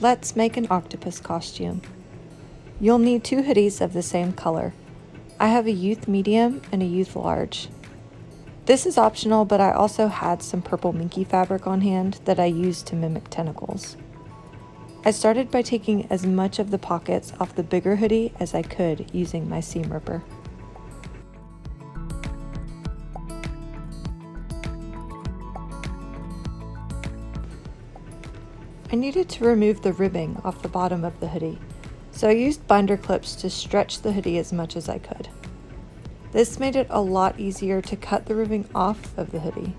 Let's make an octopus costume. You'll need 2 hoodies of the same color. I have a youth medium and a youth large. This is optional, but I also had some purple minky fabric on hand that I used to mimic tentacles. I started by taking as much of the pockets off the bigger hoodie as I could using my seam ripper. I needed to remove the ribbing off the bottom of the hoodie, so I used binder clips to stretch the hoodie as much as I could. This made it a lot easier to cut the ribbing off of the hoodie,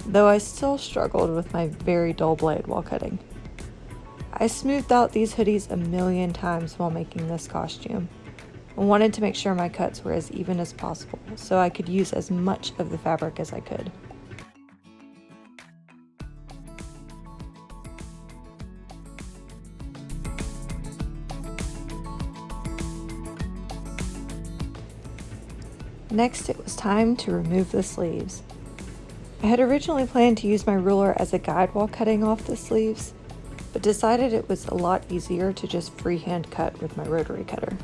though I still struggled with my very dull blade while cutting. I smoothed out these hoodies a million times while making this costume, and wanted to make sure my cuts were as even as possible so I could use as much of the fabric as I could. Next, it was time to remove the sleeves. I had originally planned to use my ruler as a guide while cutting off the sleeves, but decided it was a lot easier to just freehand cut with my rotary cutter.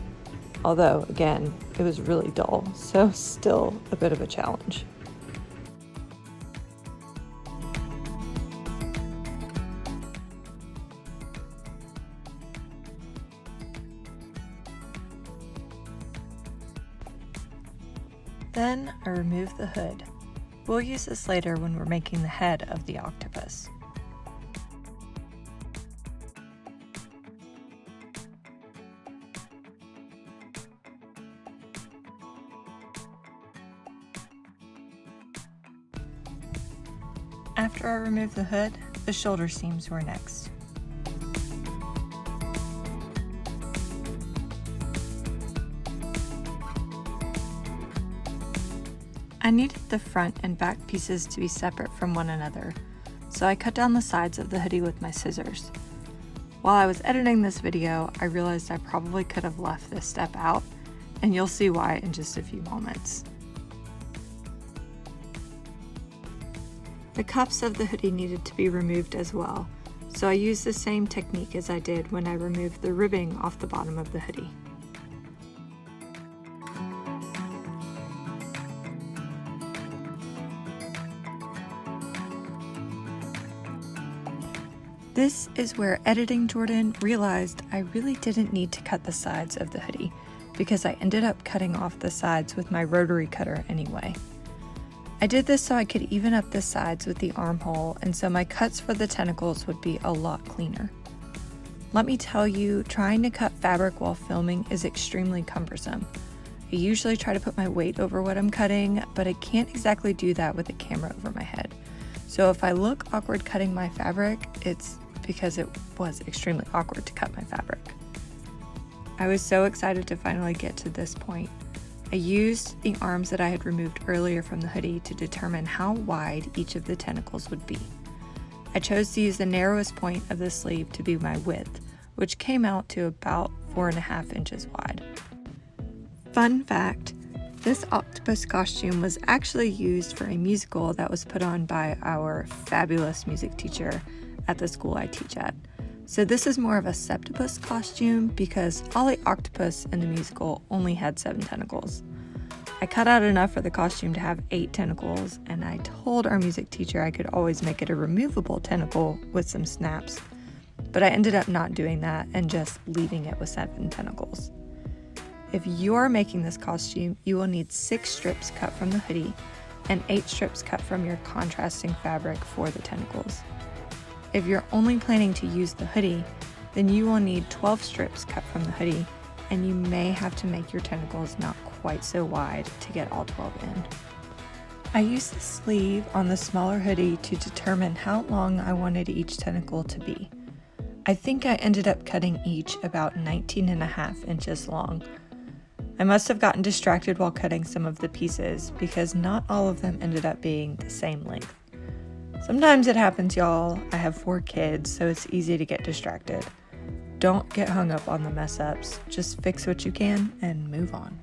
Although, again, it was really dull, so still a bit of a challenge. Then I removed the hood. We'll use this later when we're making the head of the octopus. After I removed the hood, the shoulder seams were next. I needed the front and back pieces to be separate from one another, so I cut down the sides of the hoodie with my scissors. While I was editing this video, I realized I probably could have left this step out, and you'll see why in just a few moments. The cuffs of the hoodie needed to be removed as well, so I used the same technique as I did when I removed the ribbing off the bottom of the hoodie. This is where Editing Jordan realized I really didn't need to cut the sides of the hoodie, because I ended up cutting off the sides with my rotary cutter anyway. I did this so I could even up the sides with the armhole, and so my cuts for the tentacles would be a lot cleaner. Let me tell you, trying to cut fabric while filming is extremely cumbersome. I usually try to put my weight over what I'm cutting, but I can't exactly do that with a camera over my head. So if I look awkward cutting my fabric, it's because it was extremely awkward to cut my fabric. I was so excited to finally get to this point. I used the arms that I had removed earlier from the hoodie to determine how wide each of the tentacles would be. I chose to use the narrowest point of the sleeve to be my width, which came out to about 4.5 inches wide. Fun fact, this octopus costume was actually used for a musical that was put on by our fabulous music teacher at the school I teach at. So this is more of a septopus costume because Ollie Octopus in the musical only had 7 tentacles. I cut out enough for the costume to have 8 tentacles, and I told our music teacher I could always make it a removable tentacle with some snaps, but I ended up not doing that and just leaving it with 7 tentacles. If you're making this costume, you will need 6 strips cut from the hoodie and 8 strips cut from your contrasting fabric for the tentacles. If you're only planning to use the hoodie, then you will need 12 strips cut from the hoodie, and you may have to make your tentacles not quite so wide to get all 12 in. I used the sleeve on the smaller hoodie to determine how long I wanted each tentacle to be. I think I ended up cutting each about 19.5 inches long. I must have gotten distracted while cutting some of the pieces because not all of them ended up being the same length. Sometimes it happens, y'all. I have 4 kids, so it's easy to get distracted. Don't get hung up on the mess ups. Just fix what you can and move on.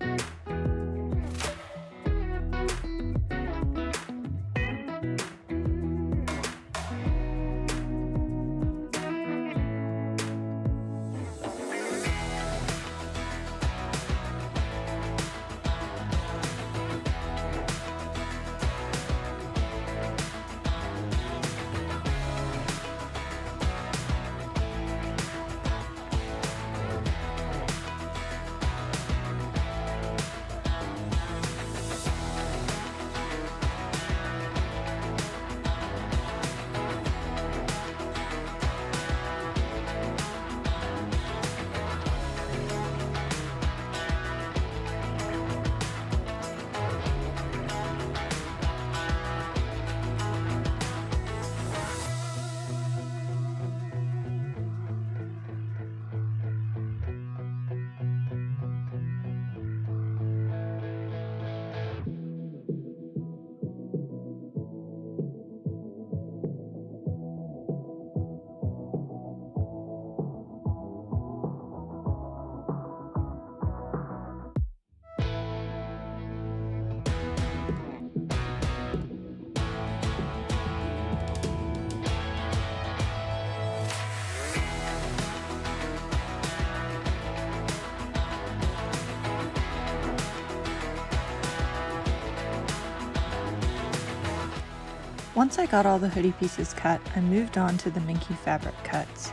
Once I got all the hoodie pieces cut, I moved on to the Minky fabric cuts.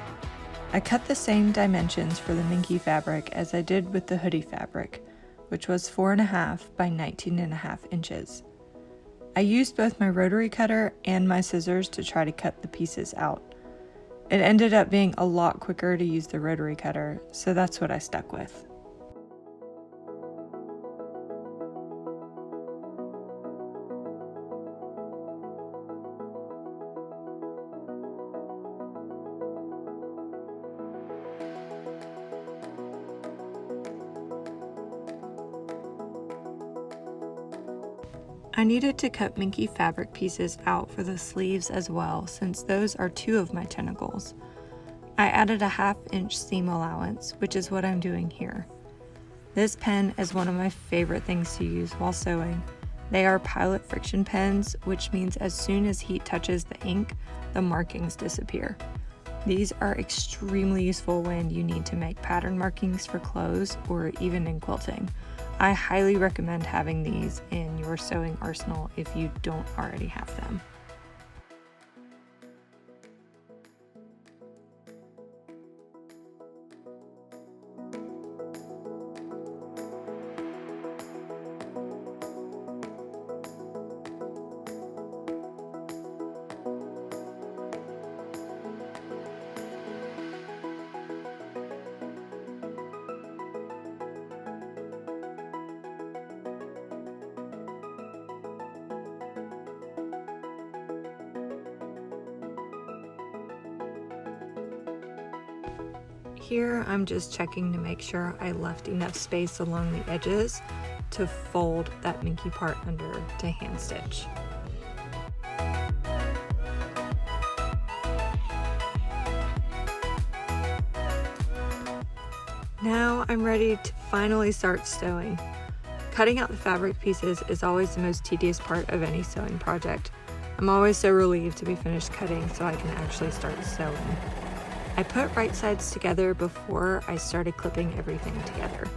I cut the same dimensions for the Minky fabric as I did with the hoodie fabric, which was 4.5 by 19.5 inches. I used both my rotary cutter and my scissors to try to cut the pieces out. It ended up being a lot quicker to use the rotary cutter, so that's what I stuck with. I needed to cut Minky fabric pieces out for the sleeves as well, since those are 2 of my tentacles. I added a 1/2 inch seam allowance, which is what I'm doing here. This pen is one of my favorite things to use while sewing. They are Pilot friction pens, which means as soon as heat touches the ink, the markings disappear. These are extremely useful when you need to make pattern markings for clothes or even in quilting. I highly recommend having these in your sewing arsenal if you don't already have them. Here I'm just checking to make sure I left enough space along the edges to fold that Minky part under to hand stitch. Now I'm ready to finally start sewing. Cutting out the fabric pieces is always the most tedious part of any sewing project. I'm always so relieved to be finished cutting so I can actually start sewing. I put right sides together before I started clipping everything together.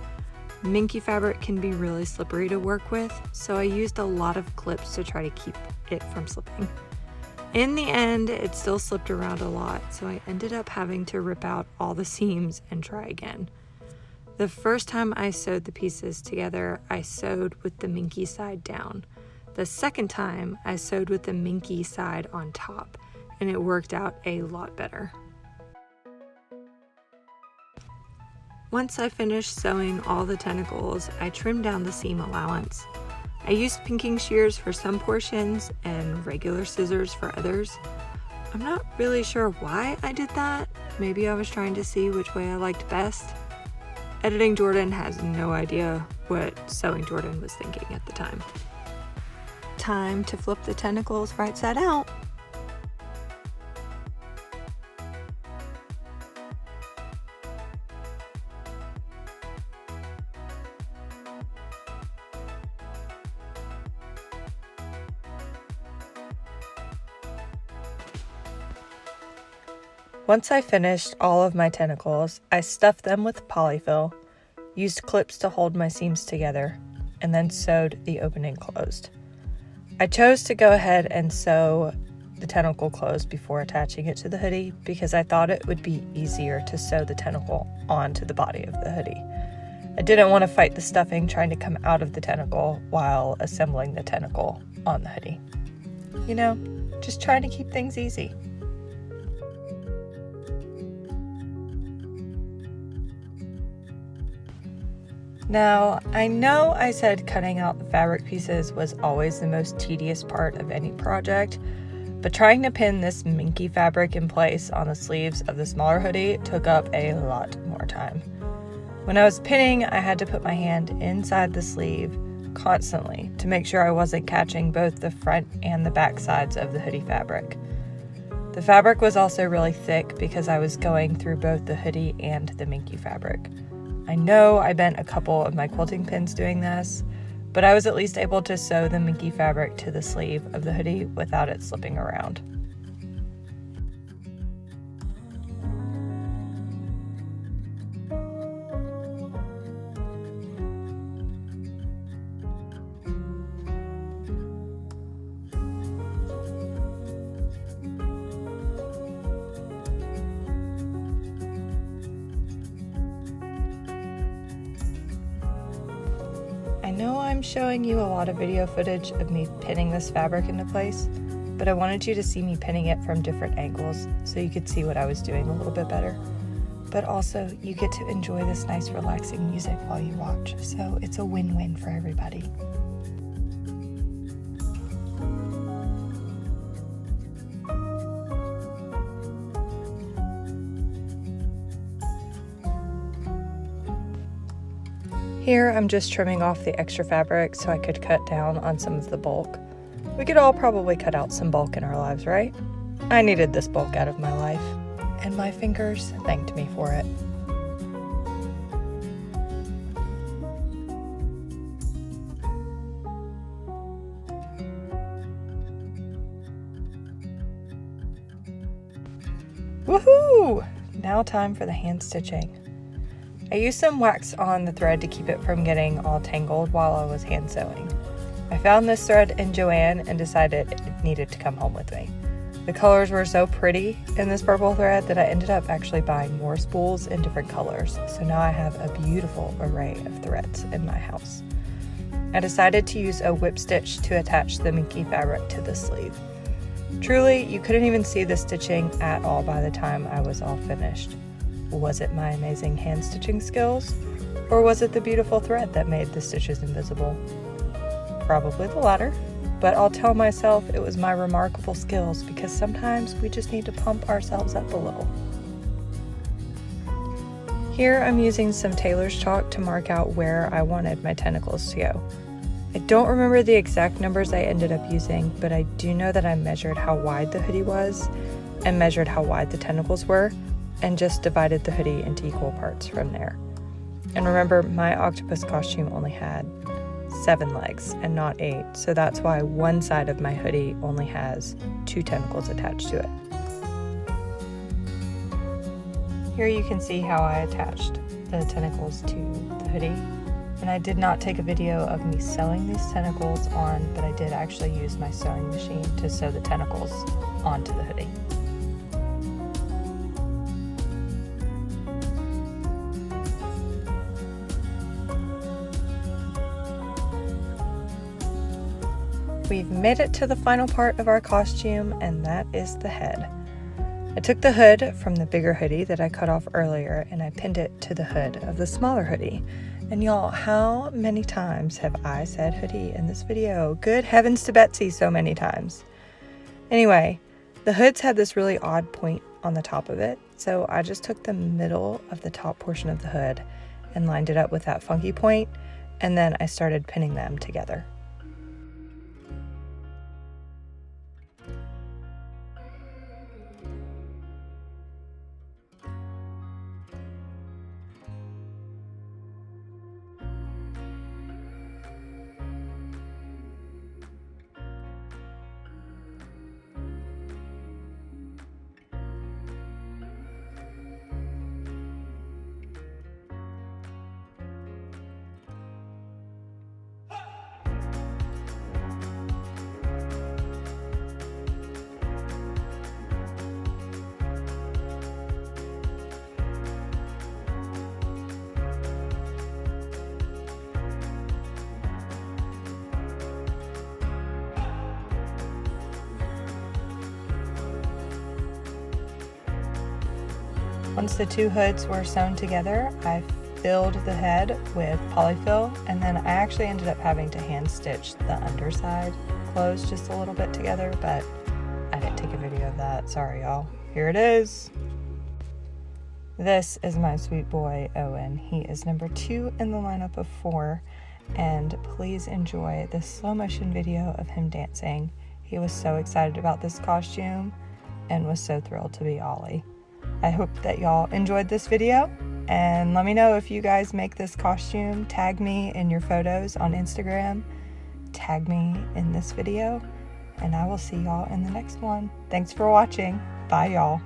Minky fabric can be really slippery to work with, so I used a lot of clips to try to keep it from slipping. In the end, it still slipped around a lot, so I ended up having to rip out all the seams and try again. The first time I sewed the pieces together, I sewed with the Minky side down. The second time, I sewed with the Minky side on top, and it worked out a lot better. Once I finished sewing all the tentacles, I trimmed down the seam allowance. I used pinking shears for some portions and regular scissors for others. I'm not really sure why I did that. Maybe I was trying to see which way I liked best. Editing Jordan has no idea what Sewing Jordan was thinking at the time. Time to flip the tentacles right side out. Once I finished all of my tentacles, I stuffed them with polyfill, used clips to hold my seams together, and then sewed the opening closed. I chose to go ahead and sew the tentacle closed before attaching it to the hoodie because I thought it would be easier to sew the tentacle onto the body of the hoodie. I didn't want to fight the stuffing trying to come out of the tentacle while assembling the tentacle on the hoodie. You know, just trying to keep things easy. Now, I know I said cutting out the fabric pieces was always the most tedious part of any project, but trying to pin this Minky fabric in place on the sleeves of the smaller hoodie took up a lot more time. When I was pinning, I had to put my hand inside the sleeve constantly to make sure I wasn't catching both the front and the back sides of the hoodie fabric. The fabric was also really thick because I was going through both the hoodie and the Minky fabric. I know I bent a couple of my quilting pins doing this, but I was at least able to sew the Minky fabric to the sleeve of the hoodie without it slipping around. I'm showing you a lot of video footage of me pinning this fabric into place, but I wanted you to see me pinning it from different angles so you could see what I was doing a little bit better. But also, you get to enjoy this nice relaxing music while you watch, so it's a win-win for everybody. Here, I'm just trimming off the extra fabric so I could cut down on some of the bulk. We could all probably cut out some bulk in our lives, right? I needed this bulk out of my life, and my fingers thanked me for it. Woohoo! Now time for the hand stitching. I used some wax on the thread to keep it from getting all tangled while I was hand sewing. I found this thread in Joann and decided it needed to come home with me. The colors were so pretty in this purple thread that I ended up actually buying more spools in different colors, so now I have a beautiful array of threads in my house. I decided to use a whip stitch to attach the minky fabric to the sleeve. Truly, you couldn't even see the stitching at all by the time I was all finished. Was it my amazing hand stitching skills, or was it the beautiful thread that made the stitches invisible? Probably the latter, but I'll tell myself it was my remarkable skills because sometimes we just need to pump ourselves up a little. Here I'm using some tailor's chalk to mark out where I wanted my tentacles to go. I don't remember the exact numbers I ended up using, but I do know that I measured how wide the hoodie was and measured how wide the tentacles were, and just divided the hoodie into equal parts from there. And remember, my octopus costume only had 7 legs and not 8, so that's why one side of my hoodie only has 2 tentacles attached to it. Here you can see how I attached the tentacles to the hoodie, and I did not take a video of me sewing these tentacles on, but I did actually use my sewing machine to sew the tentacles onto the hoodie. We've made it to the final part of our costume, and that is the head. I took the hood from the bigger hoodie that I cut off earlier and I pinned it to the hood of the smaller hoodie. And y'all, how many times have I said hoodie in this video? Good heavens to Betsy, so many times. Anyway, the hoods had this really odd point on the top of it, so I just took the middle of the top portion of the hood and lined it up with that funky point, and then I started pinning them together. Once the 2 hoods were sewn together, I filled the head with polyfill, and then I actually ended up having to hand stitch the underside closed just a little bit together, but I didn't take a video of that. Sorry, y'all. Here it is. This is my sweet boy, Owen. He is number 2 in the lineup of 4, and please enjoy this slow motion video of him dancing. He was so excited about this costume and was so thrilled to be Ollie. I hope that y'all enjoyed this video, and let me know if you guys make this costume. Tag me in your photos on Instagram. Tag me in this video, and I will see y'all in the next one. Thanks for watching. Bye, y'all.